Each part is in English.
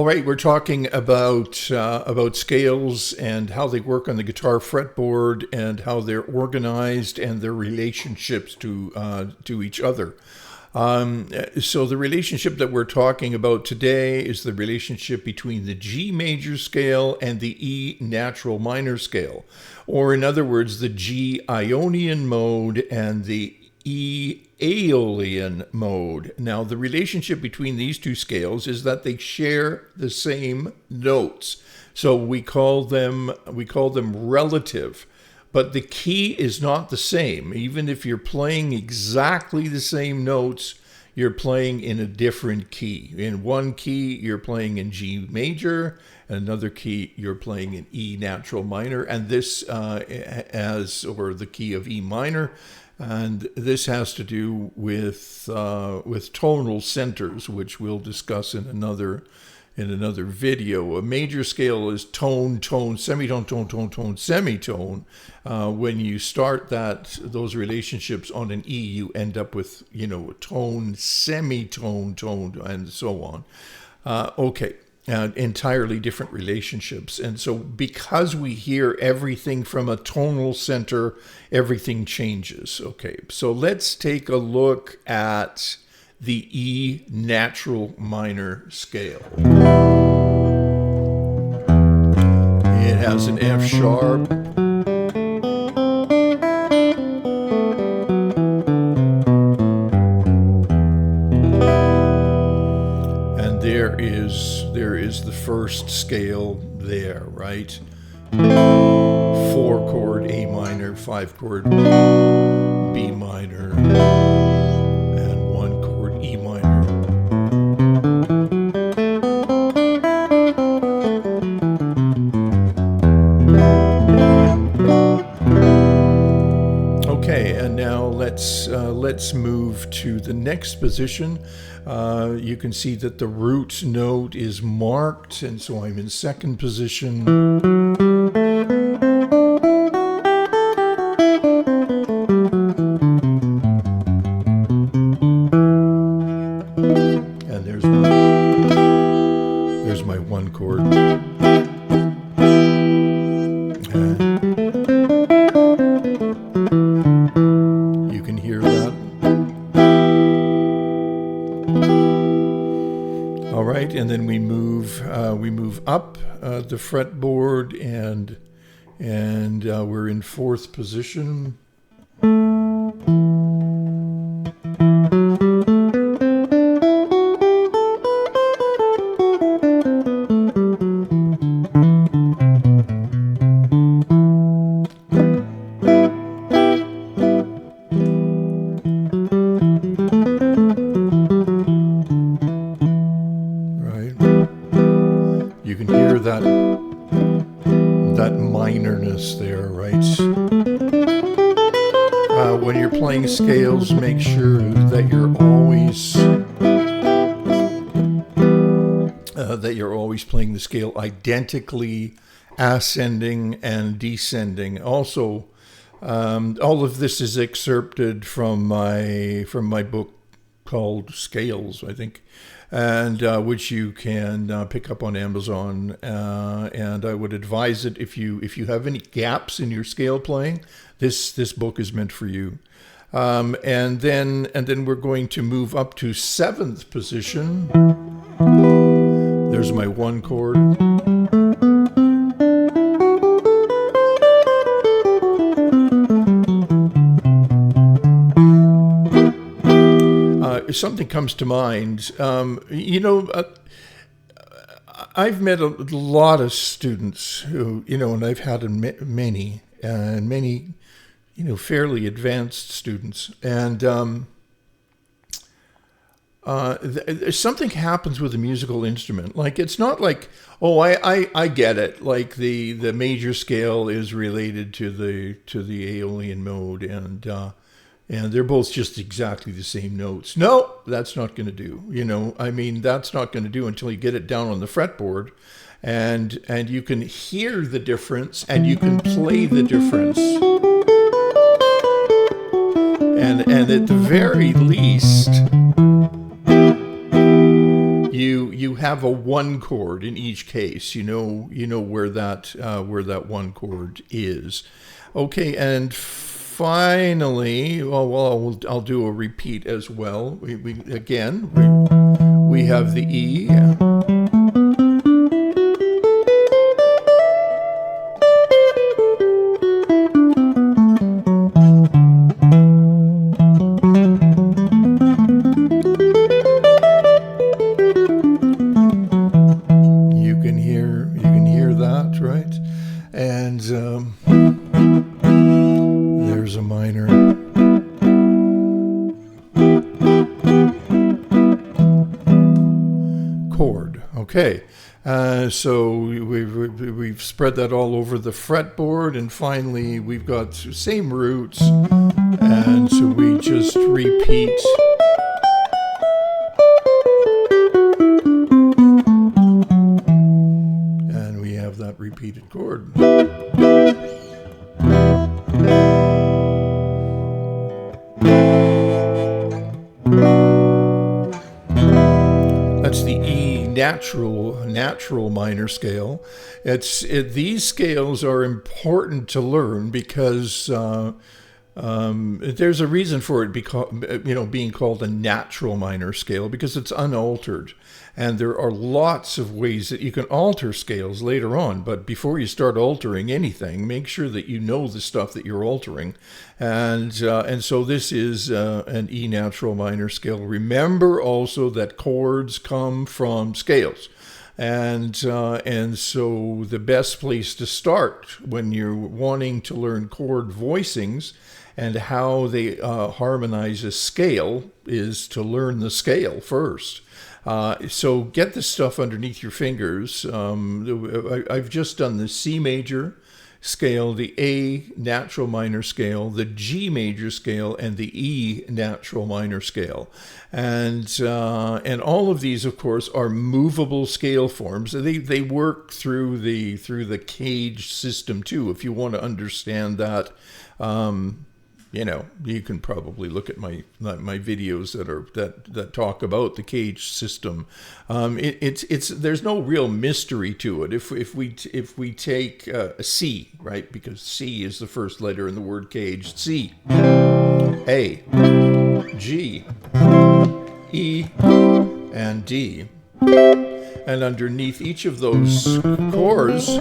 All right, we're talking about scales and how they work on the guitar fretboard and how they're organized and their relationships to each other. So the relationship that we're talking about today is the relationship between the G major scale and the E natural minor scale, or in other words, the G Ionian mode and the E Aeolian mode. Now, the relationship between these two scales is that they share the same notes. So we call them relative. But the key is not the same. Even if you're playing exactly the same notes, you're playing in a different key. In one key, you're playing in G major. In another key, you're playing in E natural minor. And this or the key of E minor. And this has to do with tonal centers, which we'll discuss in another video. A major scale is tone, tone, semitone, tone, tone, tone, semitone. When you start those relationships on an E, you end up with a tone, semitone, tone, and so on. Entirely different relationships. And so because we hear everything from a tonal center, everything changes. Okay, so let's take a look at the E natural minor scale. It has an F sharp. And there is the first scale there, right? 4-chord A minor, 5-chord B minor, and 1-chord E minor. Okay, and now let's move to the next position. You can see that the root note is marked, and so I'm in second position. And there's my 1-chord. You can hear that. All right, and then we move up the fretboard, and we're in fourth position. You can hear that minorness there, right? When you're playing scales, make sure that you're always playing the scale identically, ascending and descending. Also, all of this is excerpted from my book called Scales, I think, and which you can pick up on Amazon. And I would advise it if you have any gaps in your scale playing. This book is meant for you. And then we're going to move up to seventh position. There's my 1-chord. Something comes to mind. I've met a lot of students who, and I've had many, fairly advanced students. And something happens with a musical instrument. Like, it's not like, oh, I get it. Like the major scale is related to the Aeolian mode, and they're both just exactly the same notes. No, that's not going to do. That's not going to do until you get it down on the fretboard, and you can hear the difference, and you can play the difference. And at the very least, you you have a 1 chord in each case. You know where that one chord is. Okay, and finally, I'll do a repeat as well. We have the E. You can hear that, right? And there's a minor. Chord. Okay, so we've spread that all over the fretboard, and finally we've got same roots, and so we just repeat. And we have that repeated chord. That's the E natural minor scale. These scales are important to learn because there's a reason for it being called a natural minor scale, because it's unaltered. And there are lots of ways that you can alter scales later on. But before you start altering anything, make sure that you know the stuff that you're altering. And so this is an E natural minor scale. Remember also that chords come from scales. And so the best place to start when you're wanting to learn chord voicings and how they harmonize a scale is to learn the scale first. So get the stuff underneath your fingers. I've just done the C major scale, the A natural minor scale, the G major scale, and the E natural minor scale. And all of these, of course, are movable scale forms. They work through the cage system too. If you want to understand that, you can probably look at my videos that talk about the cage system. There's no real mystery to it. If we take a C, right, because C is the first letter in the word cage. C, A, G, E, and D, and underneath each of those chords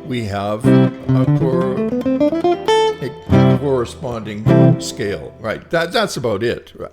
we have a corresponding scale, right? That's about it, right?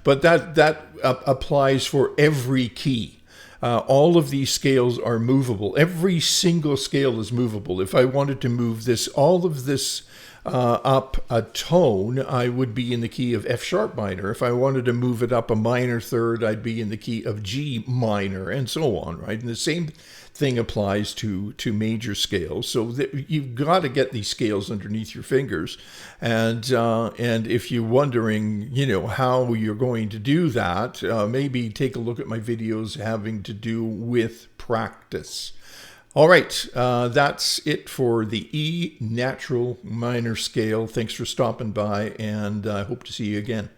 But that applies for every key. All of these scales are movable. Every single scale is movable. If I wanted to move all of this up a tone, I would be in the key of F sharp minor. If I wanted to move it up a minor third, I'd be in the key of G minor, and so on, right? And the same thing applies to major scales. So you've got to get these scales underneath your fingers, and if you're wondering, how you're going to do that, maybe take a look at my videos having to do with practice. All right, that's it for the E natural minor scale. Thanks for stopping by, and I hope to see you again.